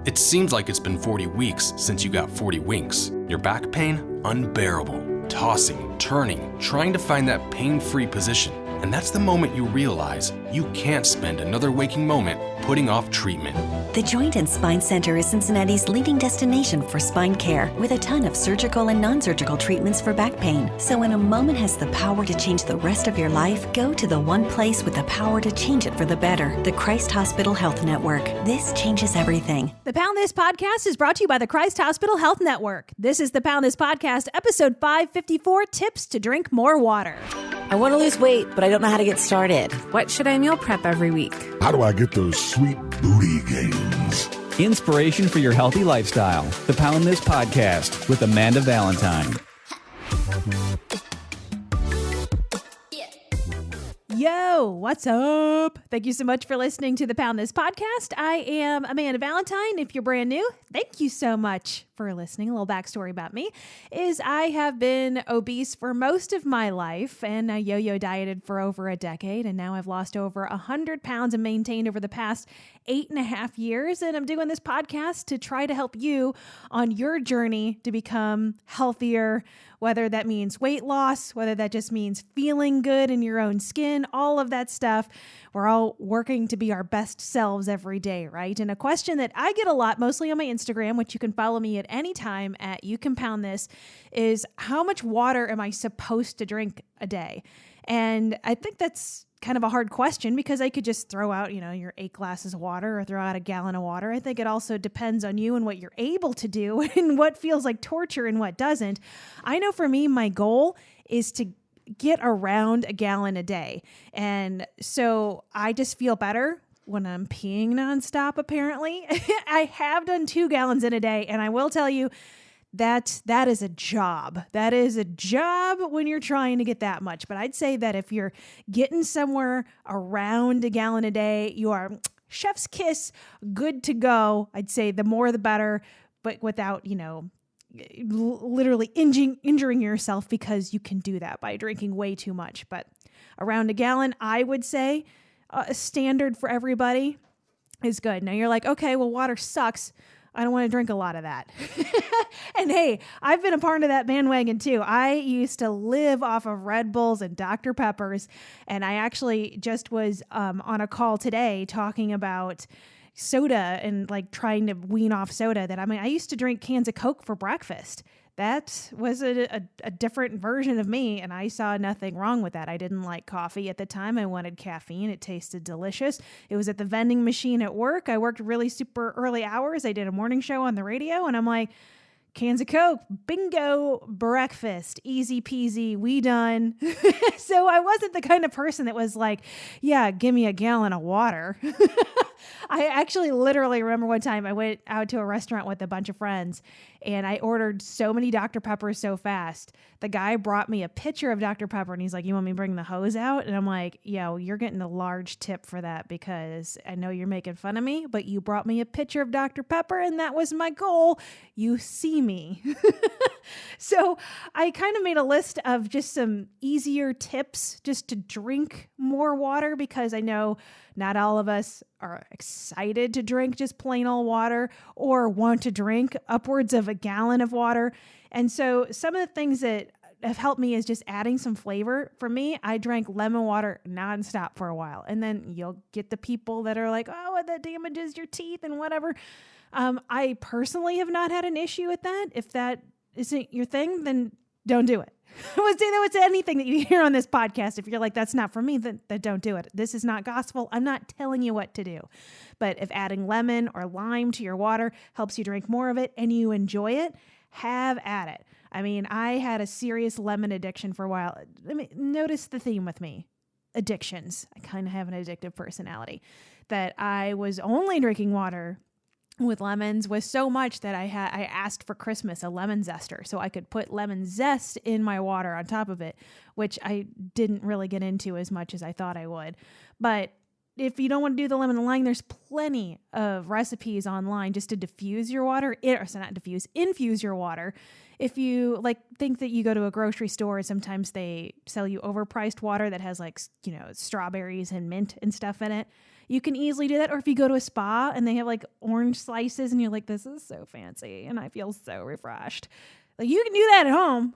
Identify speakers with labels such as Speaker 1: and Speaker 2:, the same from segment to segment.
Speaker 1: It seems like it's been 40 weeks since you got 40 winks. Your back pain? Unbearable. Tossing, turning, trying to find that pain-free position. And that's the moment you realize you can't spend another waking moment putting off treatment.
Speaker 2: The Joint and Spine Center is Cincinnati's leading destination for spine care, with a ton of surgical and non-surgical treatments for back pain. So when a moment has the power to change the rest of your life, go to the one place with the power to change it for the better, the Christ Hospital Health Network. This changes everything.
Speaker 3: The Pound This podcast is brought to you by the Christ Hospital Health Network. This is the Pound This podcast, episode 554, Tips to Drink More Water.
Speaker 4: I want to lose weight, but I don't know how to get started.
Speaker 5: What should I meal prep every week?
Speaker 6: How do I get those sweet booty gains?
Speaker 7: Inspiration for your healthy lifestyle. The Pound This Podcast with Amanda Valentine.
Speaker 3: Yo, what's up? Thank you so much for listening to the Pound This podcast. I am Amanda Valentine. If you're brand new, thank you so much for listening. A little backstory about me is I have been obese for most of my life, and I yo-yo dieted for over a decade, and now I've lost over 100 pounds and maintained over the past 8.5 years. And I'm doing this podcast to try to help you on your journey to become healthier, whether that means weight loss, whether that just means feeling good in your own skin, all of that stuff. We're all working to be our best selves every day, right? And a question that I get a lot, mostly on my Instagram, which you can follow me at any time at You Can Pound This, is how much water am I supposed to drink a day? And I think that's kind of a hard question because I could just throw out, your 8 glasses of water or throw out a gallon of water. I think it also depends on you and what you're able to do and what feels like torture and what doesn't. I know for me, my goal is to get around a gallon a day. And so I just feel better when I'm peeing nonstop, apparently. I have done 2 gallons in a day, and I will tell you, that is a job. That is a job when you're trying to get that much. But I'd say that if you're getting somewhere around a gallon a day, you are chef's kiss, good to go. I'd say the more the better, but without, literally injuring yourself, because you can do that by drinking way too much. But around a gallon, I would say a standard for everybody is good. Now you're like, okay, well, water sucks. I don't want to drink a lot of that. And hey, I've been a part of that bandwagon too. I used to live off of Red Bulls and Dr. Peppers. And I actually just was on a call today talking about soda and like trying to wean off soda. I used to drink cans of Coke for breakfast. That was a different version of me, and I saw nothing wrong with that. I didn't like coffee at the time. I wanted caffeine. It tasted delicious. It was at the vending machine at work. I worked really super early hours. I did a morning show on the radio, and I'm like, cans of Coke, bingo, breakfast, easy peasy, we done. So I wasn't the kind of person that was like, yeah, give me a gallon of water. I actually literally remember one time I went out to a restaurant with a bunch of friends and I ordered so many Dr. Peppers so fast. The guy brought me a pitcher of Dr. Pepper and he's like, you want me to bring the hose out? And I'm like, yo, you're getting a large tip for that because I know you're making fun of me, but you brought me a pitcher of Dr. Pepper and that was my goal. You see me. So I kind of made a list of just some easier tips just to drink more water, because I know not all of us are excited to drink just plain old water or want to drink upwards of a gallon of water. And so some of the things that have helped me is just adding some flavor. For me, I drank lemon water nonstop for a while. And then you'll get the people that are like, oh, that damages your teeth and whatever. I personally have not had an issue with that. If that isn't your thing, then don't do it. I would say that with anything that you hear on this podcast. If you're like, that's not for me, then don't do it. This is not gospel. I'm not telling you what to do. But if adding lemon or lime to your water helps you drink more of it and you enjoy it, have at it. I mean, I had a serious lemon addiction for a while. Notice the theme with me. Addictions. I kind of have an addictive personality. That I was only drinking water with lemons was so much that I asked for Christmas a lemon zester so I could put lemon zest in my water on top of it, which I didn't really get into as much as I thought I would. But if you don't want to do the lemon and lime, there's plenty of recipes online just to diffuse your water, infuse your water. If you think that you go to a grocery store and sometimes they sell you overpriced water that has strawberries and mint and stuff in it, you can easily do that. Or if you go to a spa and they have like orange slices and you're like, this is so fancy and I feel so refreshed. Like you can do that at home.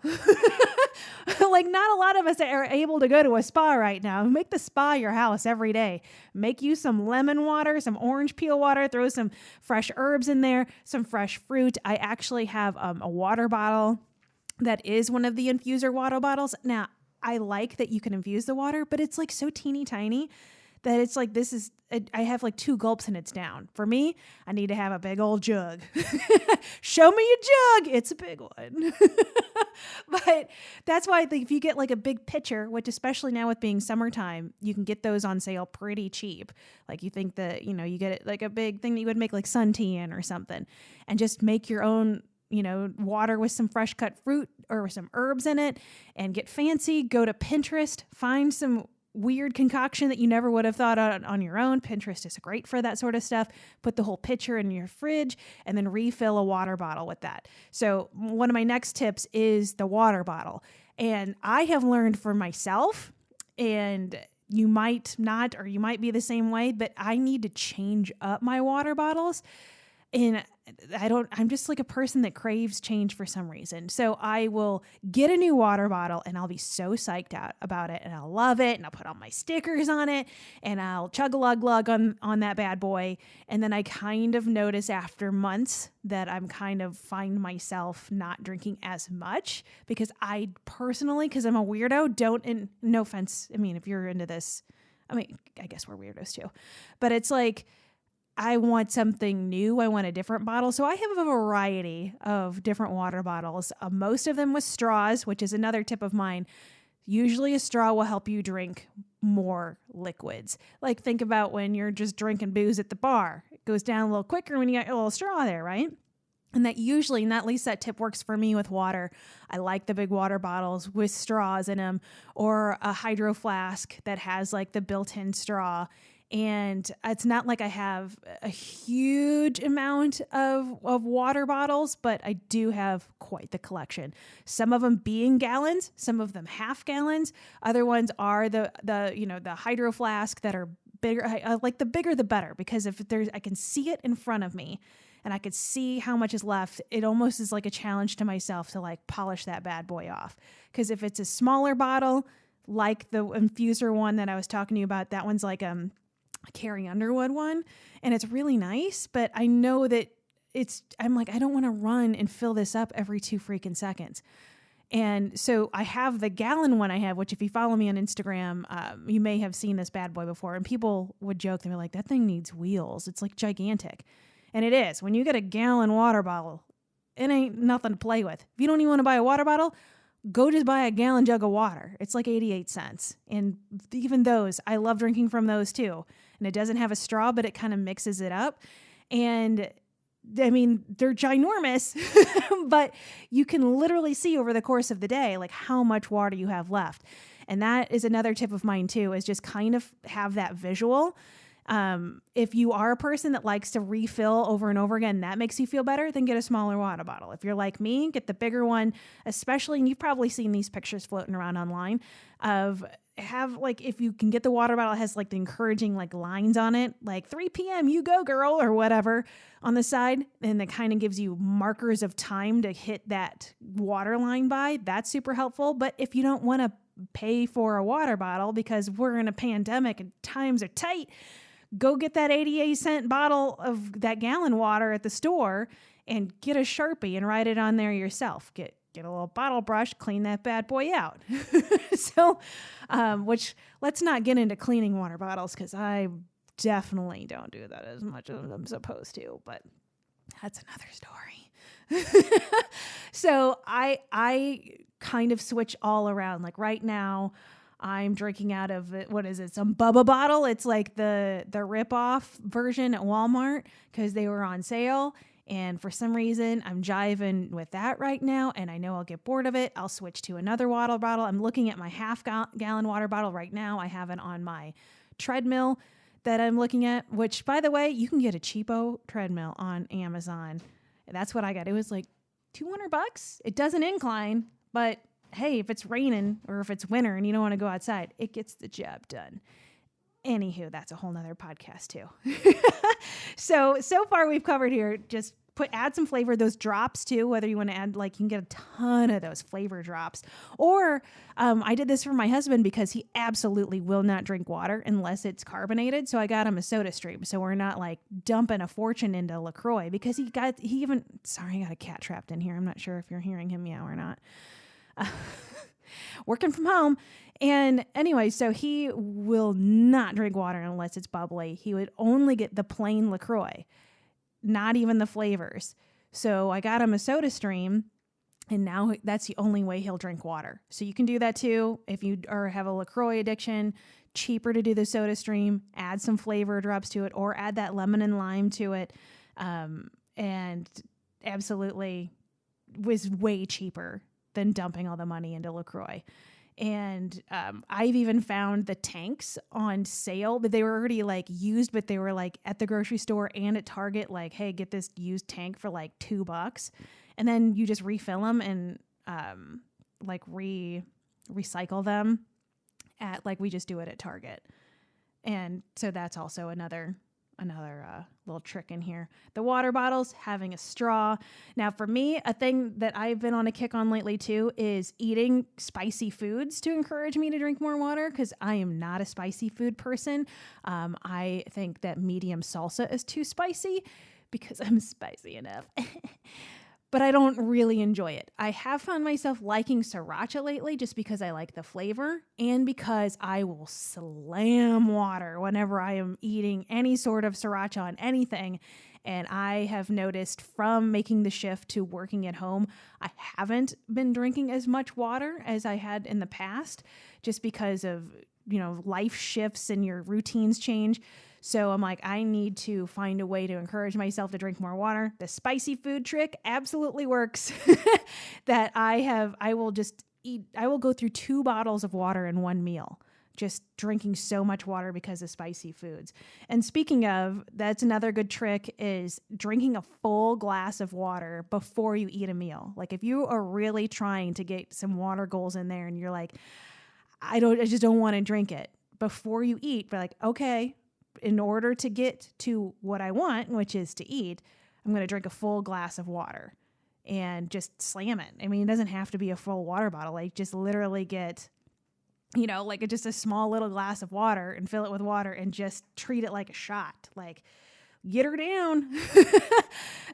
Speaker 3: Like not a lot of us are able to go to a spa right now. Make the spa your house every day. Make you some lemon water, some orange peel water, throw some fresh herbs in there, some fresh fruit. I actually have a water bottle that is one of the infuser water bottles. Now, I like that you can infuse the water, but it's like so teeny tiny that it's like, I have like 2 gulps and it's down. For me, I need to have a big old jug. Show me a jug. It's a big one. But that's why I think if you get like a big pitcher, which especially now with being summertime, you can get those on sale pretty cheap. Like you think that, you get it like a big thing that you would make like sun tea in or something, and just make your own, water with some fresh cut fruit or some herbs in it and get fancy. Go to Pinterest, find some weird concoction that you never would have thought on your own. Pinterest is great for that sort of stuff. Put the whole pitcher in your fridge and then refill a water bottle with that. So one of my next tips is the water bottle. And I have learned for myself, and you might not, or you might be the same way, but I need to change up my water bottles. And I'm just like a person that craves change for some reason. So I will get a new water bottle and I'll be so psyched out about it and I'll love it and I'll put all my stickers on it and I'll chug a lug on that bad boy. And then I kind of notice after months that I'm kind of find myself not drinking as much because I personally, because I'm a weirdo, and no offense. I mean, if you're into this, I guess we're weirdos too, but it's like, I want something new. I want a different bottle. So I have a variety of different water bottles. Most of them with straws, which is another tip of mine. Usually a straw will help you drink more liquids. Like think about when you're just drinking booze at the bar. It goes down a little quicker when you got a little straw there, right? And at least that tip works for me with water. I like the big water bottles with straws in them, or a hydro flask that has like the built-in straw. And it's not like I have a huge amount of water bottles, but I do have quite the collection. Some of them being gallons, some of them half gallons. Other ones are the hydro flask that are bigger. I like the bigger the better, because I can see it in front of me and I could see how much is left. It almost is like a challenge to myself to like polish that bad boy off. Because if it's a smaller bottle, like the infuser one that I was talking to you about, that one's like a Carrie Underwood one, and it's really nice, but I know that I'm like, I don't want to run and fill this up every 2 freaking seconds. And so I have the gallon one I have, which if you follow me on Instagram, you may have seen this bad boy before, and people would joke, they were like, that thing needs wheels. It's like gigantic. And it is. When you get a gallon water bottle, it ain't nothing to play with. If you don't even want to buy a water bottle, go just buy a gallon jug of water. It's like 88 cents. And even those, I love drinking from those too. And it doesn't have a straw, but it kind of mixes it up. And I mean, they're ginormous, but you can literally see over the course of the day, like how much water you have left. And that is another tip of mine too, is just kind of have that visual. If you are a person that likes to refill over and over again, that makes you feel better, then get a smaller water bottle. If you're like me, get the bigger one, especially, and you've probably seen these pictures floating around online of if you can get the water bottle, it has like the encouraging like lines on it, like 3 p.m. you go girl, or whatever on the side. And that kind of gives you markers of time to hit that water line by. That's super helpful. But if you don't want to pay for a water bottle because we're in a pandemic and times are tight, go get that 88-cent bottle of that gallon water at the store and get a Sharpie and write it on there yourself. Get a little bottle brush, clean that bad boy out. So, which let's not get into cleaning water bottles, because I definitely don't do that as much as I'm supposed to, but that's another story. So I kind of switch all around. Like right now, I'm drinking out of, some Bubba bottle. It's like the rip-off version at Walmart because they were on sale. And for some reason, I'm jiving with that right now, and I know I'll get bored of it. I'll switch to another water bottle. I'm looking at my half-gallon water bottle right now. I have it on my treadmill that I'm looking at, which, by the way, you can get a cheapo treadmill on Amazon. That's what I got. It was like $200. It doesn't incline, but hey, if it's raining or if it's winter and you don't want to go outside, it gets the job done. Anywho, that's a whole nother podcast too. So far we've covered here, just add some flavor, those drops too, whether you want to add, like, you can get a ton of those flavor drops. Or I did this for my husband because he absolutely will not drink water unless it's carbonated. So I got him a Soda Stream. So we're not like dumping a fortune into LaCroix because sorry, I got a cat trapped in here. I'm not sure if you're hearing him meow or not. Working from home. And anyway, so he will not drink water unless it's bubbly. He would only get the plain LaCroix, not even the flavors. So I got him a Soda Stream, and now that's the only way he'll drink water. So you can do that too. If you have a LaCroix addiction, cheaper to do the Soda Stream, add some flavor drops to it, or add that lemon and lime to it. And absolutely was way cheaper than dumping all the money into LaCroix. And I've even found the tanks on sale, but they were already like used, but they were like at the grocery store and at Target, like, hey, get this used tank for like $2. And then you just refill them and recycle them at, like, we just do it at Target. And so that's also another little trick in here. The water bottles, having a straw. Now for me, a thing that I've been on a kick on lately too is eating spicy foods to encourage me to drink more water, because I am not a spicy food person. I think that medium salsa is too spicy because I'm spicy enough. But I don't really enjoy it. I have found myself liking sriracha lately just because I like the flavor and because I will slam water whenever I am eating any sort of sriracha on anything. And I have noticed from making the shift to working at home, I haven't been drinking as much water as I had in the past just because of, life shifts and your routines change. So I'm like, I need to find a way to encourage myself to drink more water. The spicy food trick absolutely works. That I will go through 2 bottles of water in one meal, just drinking so much water because of spicy foods. And speaking of, that's another good trick, is drinking a full glass of water before you eat a meal. Like if you are really trying to get some water goals in there and you're like, I just don't want to drink it before you eat, but like, okay, in order to get to what I want, which is to eat, I'm going to drink a full glass of water and just slam it. I mean, it doesn't have to be a full water bottle. Like just literally get, just a small little glass of water and fill it with water and just treat it like a shot. Like get her down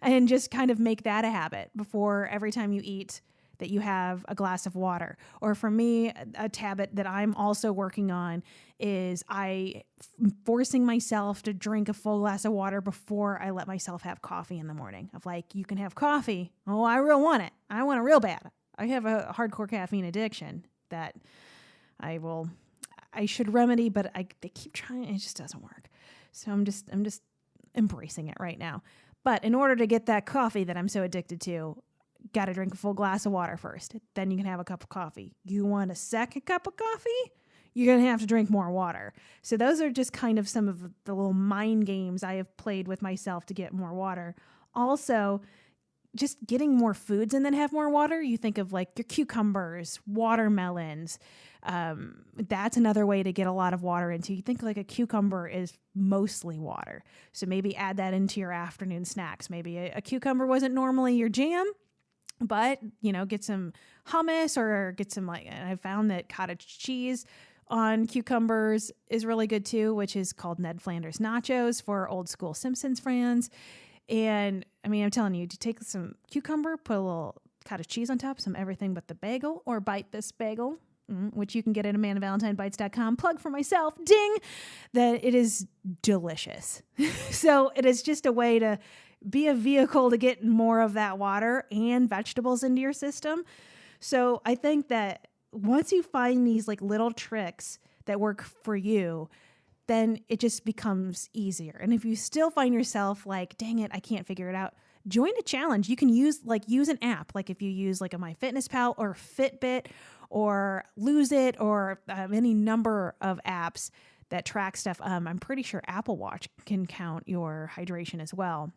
Speaker 3: and just kind of make that a habit before every time you eat that you have a glass of water. Or for me, a habit that I'm also working on is forcing myself to drink a full glass of water before I let myself have coffee in the morning. Of like, you can have coffee. Oh, I real want it. I want it real bad. I have a hardcore caffeine addiction that I should remedy, but they keep trying. It just doesn't work. So I'm just embracing it right now. But in order to get that coffee that I'm so addicted to, got to drink a full glass of water first. Then you can have a cup of coffee. You want a second cup of coffee? You're going to have to drink more water. So those are just kind of some of the little mind games I have played with myself to get more water. Also, just getting more foods and then have more water. You think of like your cucumbers, watermelons. That's another way to get a lot of water into. You think like a cucumber is mostly water. So maybe add that into your afternoon snacks. Maybe a cucumber wasn't normally your jam, but, get some hummus or get some and I found that cottage cheese on cucumbers is really good too, which is called Ned Flanders nachos for old school Simpsons fans. And I mean, I'm telling you, to take some cucumber, put a little cottage cheese on top, some everything but the bagel, or Bite This Bagel, which you can get at AmandaValentineBites.com. Plug for myself, ding, that it is delicious. So it is just a way to be a vehicle to get more of that water and vegetables into your system. So I think that once you find these like little tricks that work for you, then it just becomes easier. And if you still find yourself like, dang it, I can't figure it out, join a challenge. You can use an app. Like if you use like a MyFitnessPal or Fitbit or Lose It or any number of apps that track stuff. I'm pretty sure Apple Watch can count your hydration as well.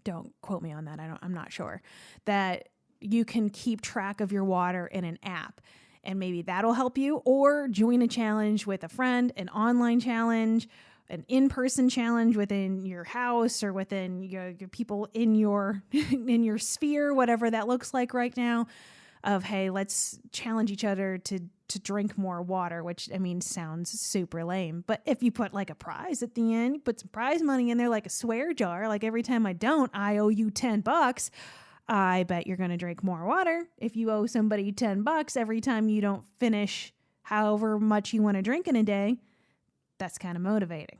Speaker 3: Don't quote me on that. I'm not sure that you can keep track of your water in an app. And maybe that'll help you, or join a challenge with a friend, an online challenge, an in-person challenge within your house or within your people in your in your sphere, whatever that looks like right now, of, hey, let's challenge each other to drink more water, which, I mean, sounds super lame. But if you put like a prize at the end, you put some prize money in there, like a swear jar, like every time I don't, I owe you $10. I bet you're going to drink more water. If you owe somebody $10 every time you don't finish however much you want to drink in a day, that's kind of motivating.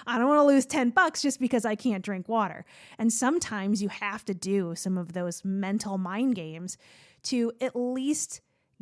Speaker 3: I don't want to lose $10 just because I can't drink water. And sometimes you have to do some of those mental mind games to at least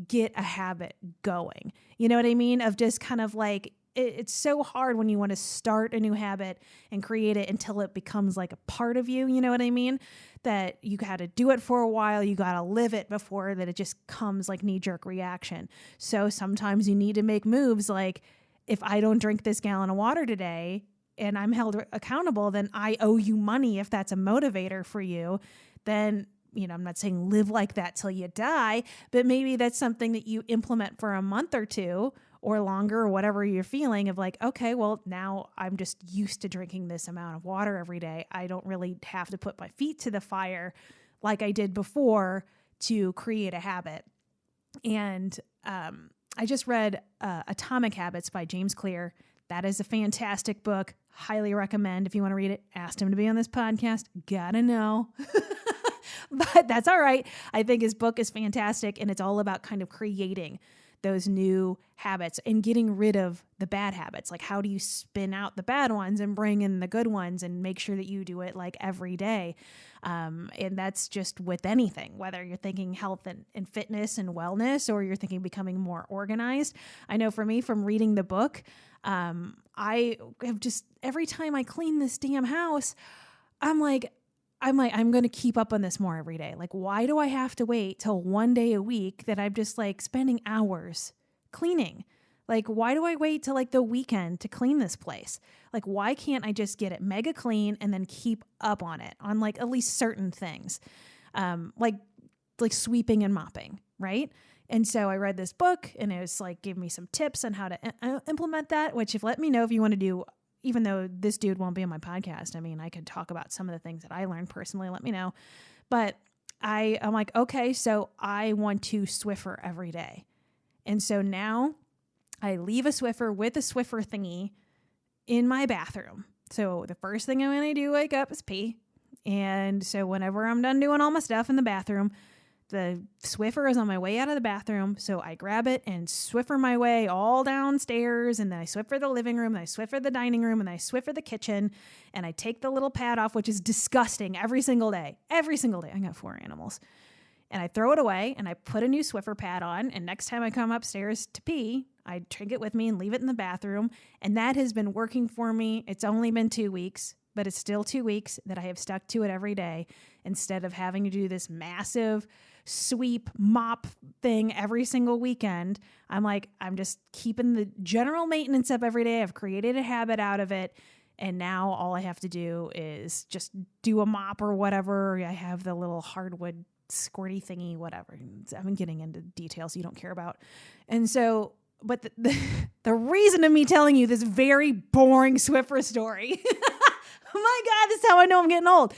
Speaker 3: get a habit going. You know what I mean? Of just kind of like, it's so hard when you want to start a new habit and create it until it becomes like a part of you. You know what I mean? That you got to do it for a while. You got to live it before that it just comes like knee-jerk reaction. So sometimes you need to make moves like, if I don't drink this gallon of water today and I'm held accountable, then I owe you money. If that's a motivator for you, then, you know, I'm not saying live like that till you die, but maybe that's something that you implement for a month or two or longer, or whatever you're feeling, of like, okay, well, now I'm just used to drinking this amount of water every day. I don't really have to put my feet to the fire like I did before to create a habit. And I just read Atomic Habits by James Clear. That is a fantastic book. Highly recommend if you want to read it. Asked him to be on this podcast. Gotta know. But that's all right. I think his book is fantastic, and it's all about kind of creating those new habits and getting rid of the bad habits. Like, how do you spin out the bad ones and bring in the good ones and make sure that you do it like every day? And that's just with anything, whether you're thinking health and fitness and wellness, or you're thinking becoming more organized. I know for me, from reading the book, I have just, every time I clean this damn house, I'm going to keep up on this more every day. Like, why do I have to wait till one day a week that I'm just like spending hours cleaning? Like, why do I wait till like the weekend to clean this place? Like, why can't I just get it mega clean and then keep up on it on like at least certain things? Like sweeping and mopping, right? And so I read this book, and it was like, gave me some tips on how to implement that, which, if let me know if you want to do. Even though this dude won't be on my podcast, I mean, I could talk about some of the things that I learned personally. Let me know. But I'm like, okay, so I want to Swiffer every day. And so now I leave a Swiffer with a Swiffer thingy in my bathroom. So the first thing I'm going to do, wake up, is pee. And so whenever I'm done doing all my stuff in the bathroom, the Swiffer is on my way out of the bathroom, so I grab it and Swiffer my way all downstairs, and then I Swiffer the living room, and I Swiffer the dining room, and I Swiffer the kitchen, and I take the little pad off, which is disgusting every single day. Every single day. I got 4 animals. And I throw it away, and I put a new Swiffer pad on, and next time I come upstairs to pee, I take it with me and leave it in the bathroom, and that has been working for me. It's only been 2 weeks, but it's still 2 weeks that I have stuck to it every day, instead of having to do this massive sweep mop thing every single weekend. I'm like, I'm just keeping the general maintenance up every day. I've created a habit out of it. And now all I have to do is just do a mop or whatever. I have the little hardwood squirty thingy, whatever. I'm getting into details you don't care about. And so, but the reason of me telling you this very boring Swiffer story, oh my God, this is how I know I'm getting old,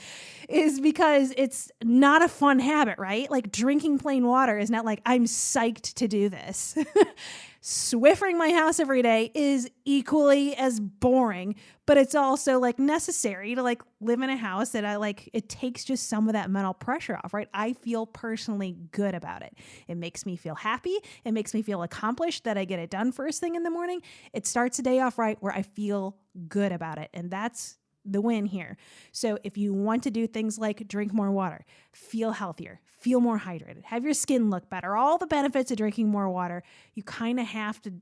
Speaker 3: is because it's not a fun habit, right? Like, drinking plain water is not like I'm psyched to do this. Swiffering my house every day is equally as boring, but it's also like necessary to like live in a house that I like. It takes just some of that mental pressure off, right? I feel personally good about it. It makes me feel happy. It makes me feel accomplished that I get it done first thing in the morning. It starts a day off right where I feel good about it. And that's the win here. So if you want to do things like drink more water, feel healthier, feel more hydrated, have your skin look better, all the benefits of drinking more water, you kind of have to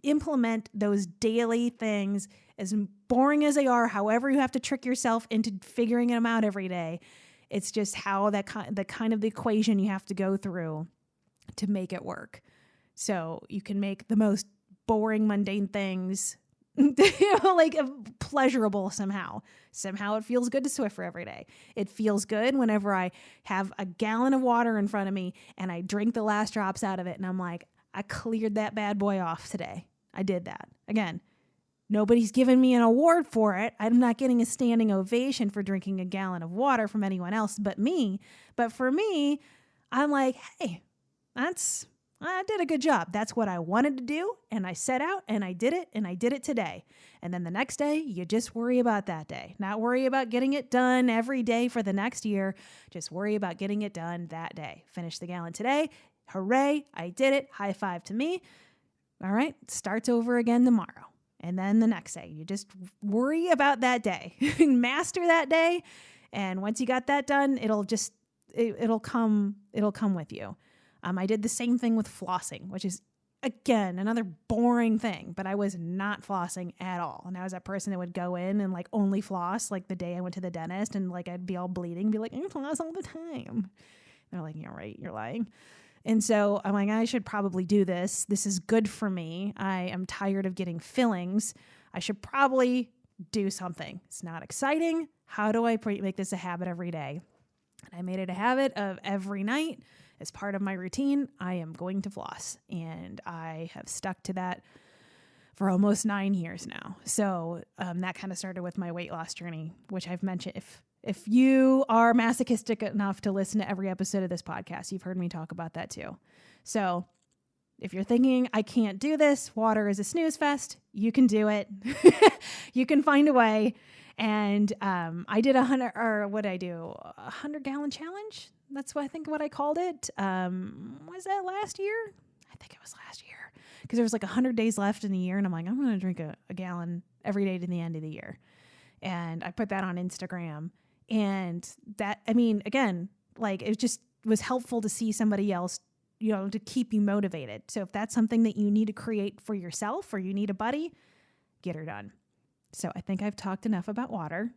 Speaker 3: implement those daily things, as boring as they are, however you have to trick yourself into figuring them out every day. It's just how the kind of the equation you have to go through to make it work. So you can make the most boring, mundane things like pleasurable somehow. Somehow it feels good to Swiffer every day. It feels good whenever I have a gallon of water in front of me and I drink the last drops out of it and I'm like, I cleared that bad boy off today. I did that. Again, nobody's given me an award for it. I'm not getting a standing ovation for drinking a gallon of water from anyone else but me. But for me, I'm like, hey, I did a good job. That's what I wanted to do. And I set out and I did it, and I did it today. And then the next day, you just worry about that day. Not worry about getting it done every day for the next year. Just worry about getting it done that day. Finish the gallon today. Hooray, I did it. High five to me. All right, starts over again tomorrow. And then the next day, you just worry about that day. Master that day. And once you got that done, it'll come with you. I did the same thing with flossing, which is, again, another boring thing, but I was not flossing at all. And I was that person that would go in and like only floss like the day I went to the dentist, and like I'd be all bleeding, be like, I floss all the time. They're like, yeah, right, you're lying. And so I'm like, I should probably do this. This is good for me. I am tired of getting fillings. I should probably do something. It's not exciting. How do I make this a habit every day? And I made it a habit of every night, as part of my routine, I am going to floss. And I have stuck to that for almost 9 years now. So that kind of started with my weight loss journey, which I've mentioned. If you are masochistic enough to listen to every episode of this podcast, you've heard me talk about that too. So if you're thinking, I can't do this, water is a snooze fest, you can do it. You can find a way. And I did 100-gallon challenge. That's what I called it. Was that last year? I think it was last year. Because there was like 100 days left in the year. And I'm like, I'm going to drink a gallon every day to the end of the year. And I put that on Instagram. And that, I mean, again, like it just was helpful to see somebody else, to keep you motivated. So if that's something that you need to create for yourself or you need a buddy, get her done. So I think I've talked enough about water.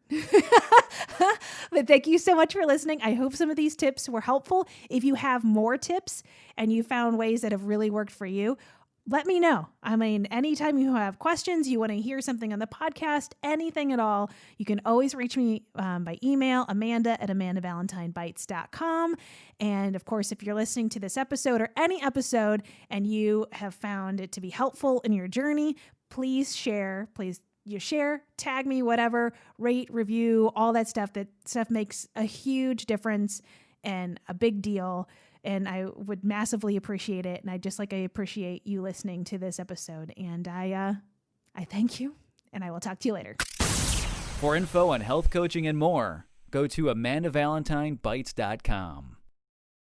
Speaker 3: But thank you so much for listening. I hope some of these tips were helpful. If you have more tips and you found ways that have really worked for you, let me know. I mean, anytime you have questions, you want to hear something on the podcast, anything at all, you can always reach me by email, amanda@amandavalentinebites.com. And of course, if you're listening to this episode or any episode and you have found it to be helpful in your journey, please share, you share, tag me, whatever, rate, review, all that stuff. That stuff makes a huge difference and a big deal. And I would massively appreciate it. And I appreciate you listening to this episode. And I thank you, and I will talk to you later.
Speaker 7: For info on health coaching and more, go to AmandaValentineBites.com.